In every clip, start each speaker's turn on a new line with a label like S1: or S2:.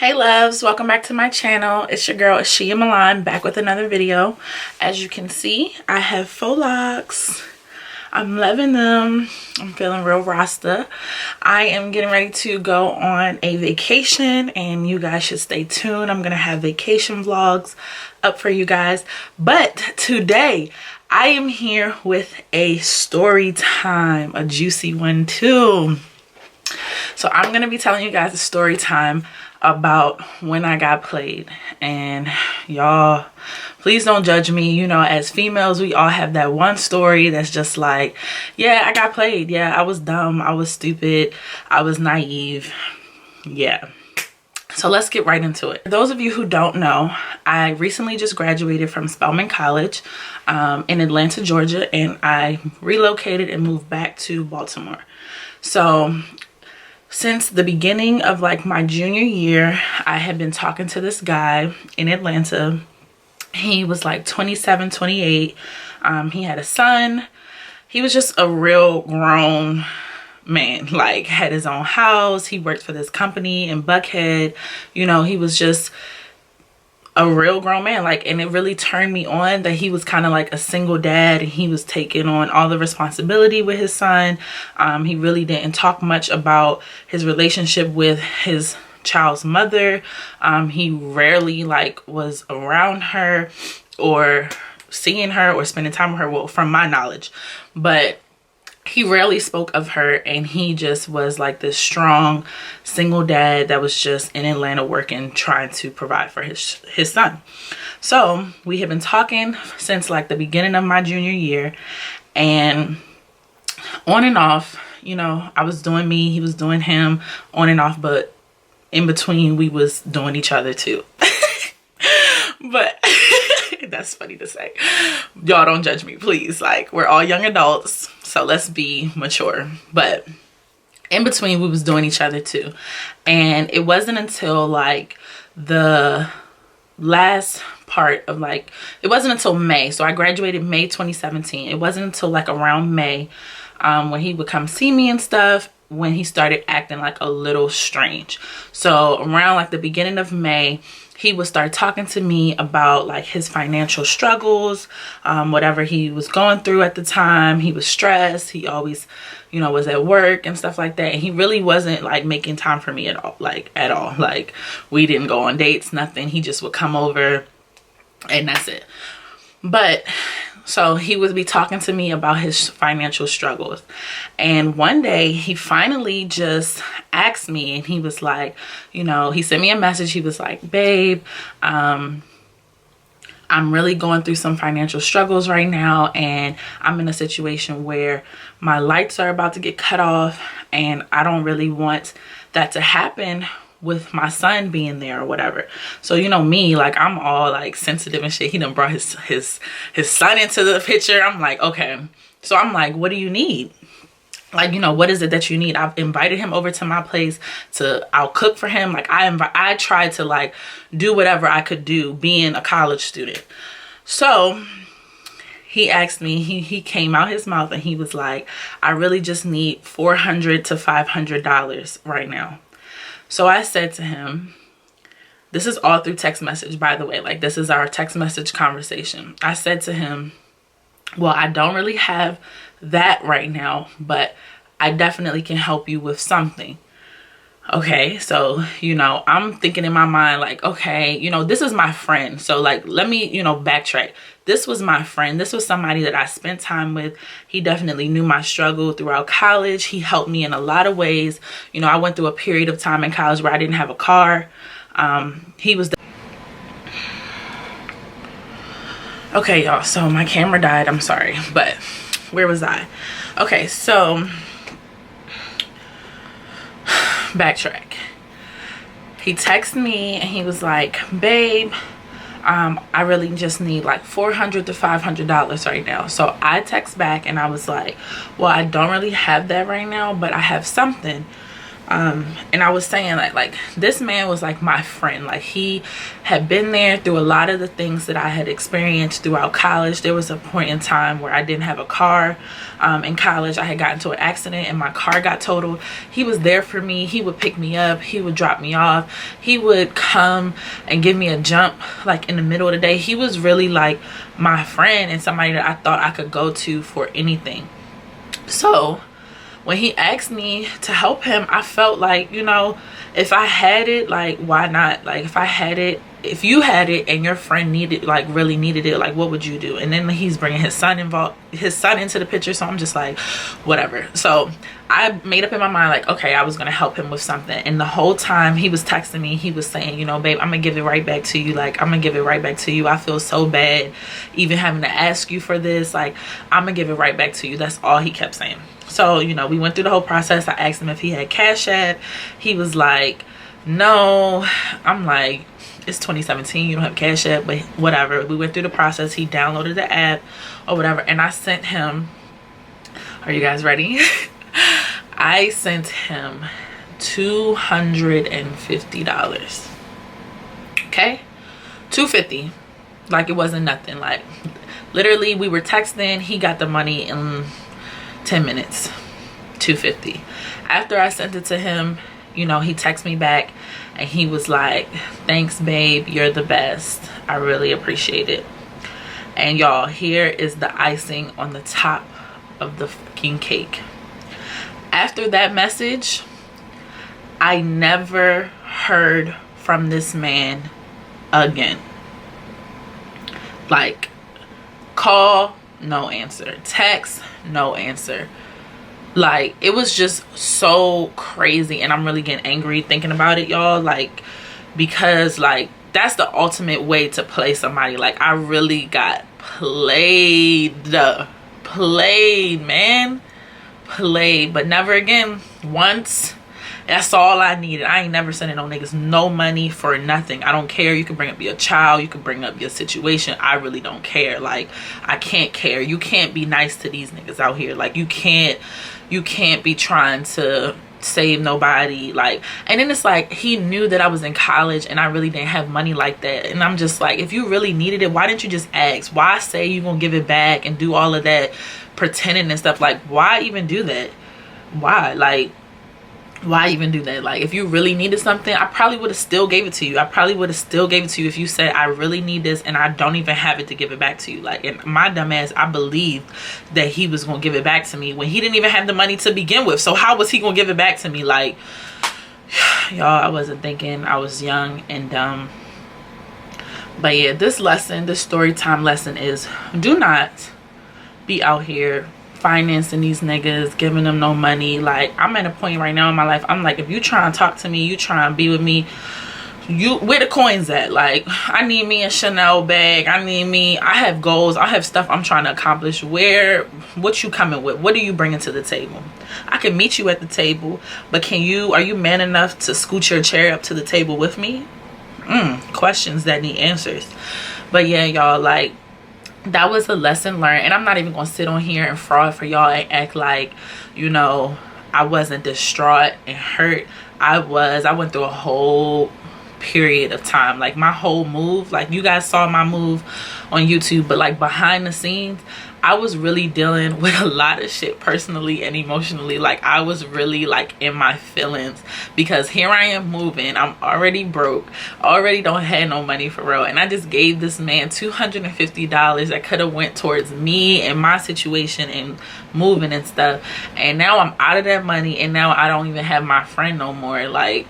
S1: Hey loves, welcome back to my channel. It's your girl Ashia Milán back with another video. As you can see, I have faux locks. I'm loving them. I'm feeling real Rasta. I am getting ready to go on a vacation and you guys should stay tuned. I'm gonna have vacation vlogs up for you guys. But today I am here with a story time, a juicy one too. So I'm gonna be telling you guys a story time about when I got played. And y'all, please don't judge me. You know, as females, we all have that one story that's just like, yeah, I got played. Yeah, I was dumb. I was stupid. I was naive. Yeah. So let's get right into it. For those of you who don't know, I recently just graduated from Spelman College in Atlanta, Georgia, and I relocated and moved back to Baltimore. So since the beginning of like my junior year, I had been talking to this guy in Atlanta. He was like 27, 28. He had a son. He was just a real grown man, like had his own house. He worked for this company in Buckhead. You know, he was just a real grown man, like, and it really turned me on that he was kind of like a single dad and he was taking on all the responsibility with his son. He really didn't talk much about his relationship with his child's mother. He rarely like was around her or seeing her or spending time with her, well, from my knowledge, but he rarely spoke of her, and he just was like this strong single dad that was just in Atlanta working, trying to provide for his son. So we have been talking since like the beginning of my junior year, and on and off, you know, I was doing me, he was doing him, on and off, but in between we was doing each other too. But that's funny to say. Y'all don't judge me, please. Like, we're all young adults, so let's be mature. But in between, we was doing each other too. And it wasn't until like the last part of like, it wasn't until May. So I graduated May 2017. It wasn't until like around May when he would come see me and stuff, when he started acting like a little strange. So around like the beginning of May, he would start talking to me about like his financial struggles, whatever he was going through at the time. He was stressed. He always, you know, was at work and stuff like that. And he really wasn't like making time for me at all. Like we didn't go on dates, nothing. He just would come over and that's it. But so he would be talking to me about his financial struggles. And one day he finally just asked me, and he was like, you know, he sent me a message. He was like, babe, I'm really going through some financial struggles right now. And I'm in a situation where my lights are about to get cut off. And I don't really want that to happen with my son being there or whatever. So, you know me, like I'm all like sensitive and shit. He done brought his son into the picture. I'm like, okay. So I'm like, what do you need? Like, you know, what is it that you need? I've invited him over to my place I'll cook for him. Like I tried to like do whatever I could do being a college student. So he asked me, he came out his mouth and he was like, I really just need $400 to $500 right now. So I said to him, this is all through text message, by the way, like this is our text message conversation. I said to him, well, I don't really have that right now, but I definitely can help you with something. Okay, so, you know, I'm thinking in my mind like, okay, you know, this is my friend. So like, let me, you know, backtrack. This was my friend. This was somebody that I spent time with. He definitely knew my struggle throughout college. He helped me in a lot of ways. You know, I went through a period of time in college where I didn't have a car. He was okay, y'all, so my camera died. I'm sorry, but where was I? Okay, so backtrack. He texted me and he was like, babe, I really just need like $400 to $500 right now. So I text back and I was like, well, I don't really have that right now, but I have something. And I was saying like this man was like my friend. Like he had been there through a lot of the things that I had experienced throughout college. There was a point in time where I didn't have a car. In college, I had gotten into an accident and my car got totaled. He was there for me. He would pick me up. He would drop me off. He would come and give me a jump like in the middle of the day. He was really like my friend and somebody that I thought I could go to for anything. So when he asked me to help him, I felt like, you know, if I had it, like, why not? Like, if I had it, if you had it and your friend needed, like, really needed it, like, what would you do? And then he's bringing his son into the picture. So I'm just like, whatever. So I made up in my mind, like, okay, I was going to help him with something. And the whole time he was texting me, he was saying, you know, babe, I'm going to give it right back to you. Like, I'm going to give it right back to you. I feel so bad even having to ask you for this. Like, I'm going to give it right back to you. That's all he kept saying. So, you know, we went through the whole process. I asked him if he had Cash App. He was like, no. I'm like, it's 2017. You don't have Cash App, but whatever. We went through the process. He downloaded the app or whatever. And I sent him, are you guys ready? I sent him $250. Okay? $250. Like it wasn't nothing. Like literally we were texting. He got the money in 10 minutes. $250. After I sent it to him, you know, he texted me back and he was like, thanks babe, you're the best, I really appreciate it. And y'all, here is the icing on the top of the fucking cake. After that message, I never heard from this man again. Like, call, no answer. Text, no answer. Like, it was just so crazy. And I'm really getting angry thinking about it, y'all. Like, because, like, that's the ultimate way to play somebody. Like, I really got played. Played, man. Played. But never again. Once. That's all I needed. I ain't never sending no niggas no money for nothing. I don't care. You can bring up your child. You can bring up your situation. I really don't care. Like, I can't care. You can't be nice to these niggas out here. Like, you can't be trying to save nobody. Like, and then it's like, he knew that I was in college and I really didn't have money like that. And I'm just like, if you really needed it, why didn't you just ask? Why say you gonna give it back and do all of that pretending and stuff? Like, why even do that? Why? Like, why even do that? Like, if you really needed something, I probably would have still gave it to you. I probably would have still gave it to you if you said, I really need this and I don't even have it to give it back to you. Like, and my dumb ass, I believed that he was gonna give it back to me when he didn't even have the money to begin with. So how was he gonna give it back to me? Like, y'all, I wasn't thinking. I was young and dumb. But yeah, this lesson, this story time lesson is, do not be out here financing these niggas, giving them no money. Like, I'm at a point right now in my life, I'm like, if you try and talk to me, you try and be with me, you, where the coins at? Like, I need me a Chanel bag. I have goals. I have stuff I'm trying to accomplish. What you coming with? What are you bringing to the table? I can meet you at the table, but are you man enough to scoot your chair up to the table with me? Questions that need answers. But yeah, y'all, like, that was a lesson learned. And I'm not even gonna sit on here and fraud for y'all and act like, you know, I wasn't distraught and hurt. I went through a whole period of time. Like, my whole move, like, you guys saw my move on YouTube, but like behind the scenes, I was really dealing with a lot of shit personally and emotionally. Like, I was really like in my feelings because here I am moving. I'm already broke, already don't have no money for real. And I just gave this man $250 that could have went towards me and my situation and moving and stuff. And now I'm out of that money and now I don't even have my friend no more. Like,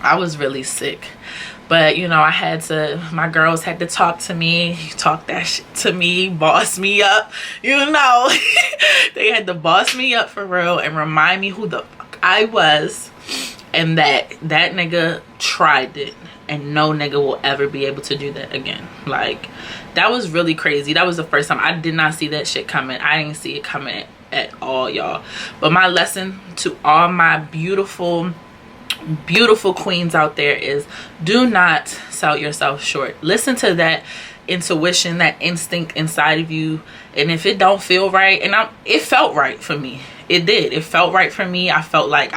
S1: I was really sick. But, you know, my girls had to talk to me, talk that shit to me, boss me up, you know. They had to boss me up for real and remind me who the fuck I was and that nigga tried it and no nigga will ever be able to do that again. Like, that was really crazy. That was the first time. I did not see that shit coming. I didn't see it coming at all, y'all. But my lesson to all my beautiful queens out there is, do not sell yourself short. Listen to that intuition, that instinct inside of you, and if it don't feel right, and it felt right for me, it did, it felt right for me. I felt like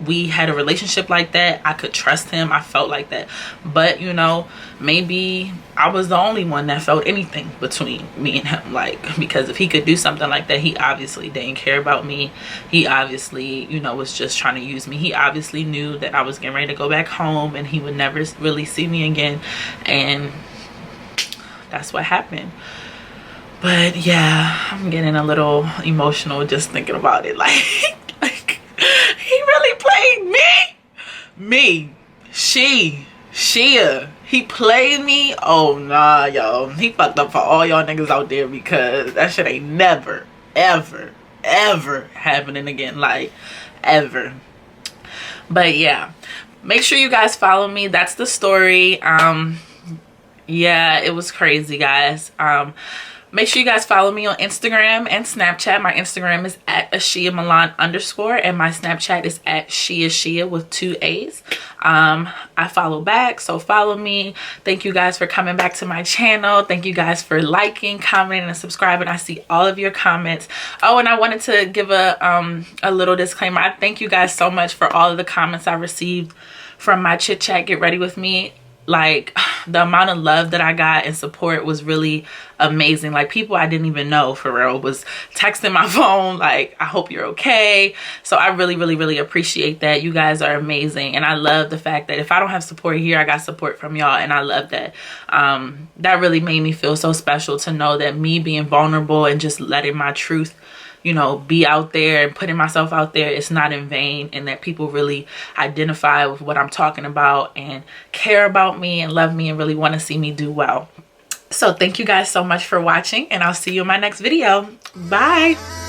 S1: we had a relationship like that. I could trust him. I felt like that. But you know, maybe I was the only one that felt anything between me and him. Like, because if he could do something like that, he obviously didn't care about me. He obviously, you know, was just trying to use me. He obviously knew that I was getting ready to go back home and he would never really see me again. And that's what happened. But yeah, I'm getting a little emotional just thinking about it. Like he really played me, Shia. He played me. Oh nah, yo, he fucked up for all y'all niggas out there, because that shit ain't never ever happening again, like ever. But yeah, make sure you guys follow me. That's the story. Yeah, it was crazy, guys. Make sure you guys follow me on Instagram and Snapchat. My Instagram is at Ashia Milán _ and my Snapchat is at Shia with 2 A's. I follow back, so follow me. Thank you guys for coming back to my channel. Thank you guys for liking, commenting, and subscribing. I see all of your comments. Oh, and I wanted to give a little disclaimer. I thank you guys so much for all of the comments I received from my chit chat Get Ready With Me. Like, the amount of love that I got and support was really amazing. Like, people I didn't even know, for real, was texting my phone like, I hope you're okay. So I really appreciate that. You guys are amazing, and I love the fact that if I don't have support here, I got support from y'all, and I love that. That really made me feel so special to know that me being vulnerable and just letting my truth, you know, be out there and putting myself out there, it's not in vain, and that people really identify with what I'm talking about and care about me and love me and really want to see me do well. So thank you guys so much for watching, and I'll see you in my next video. Bye.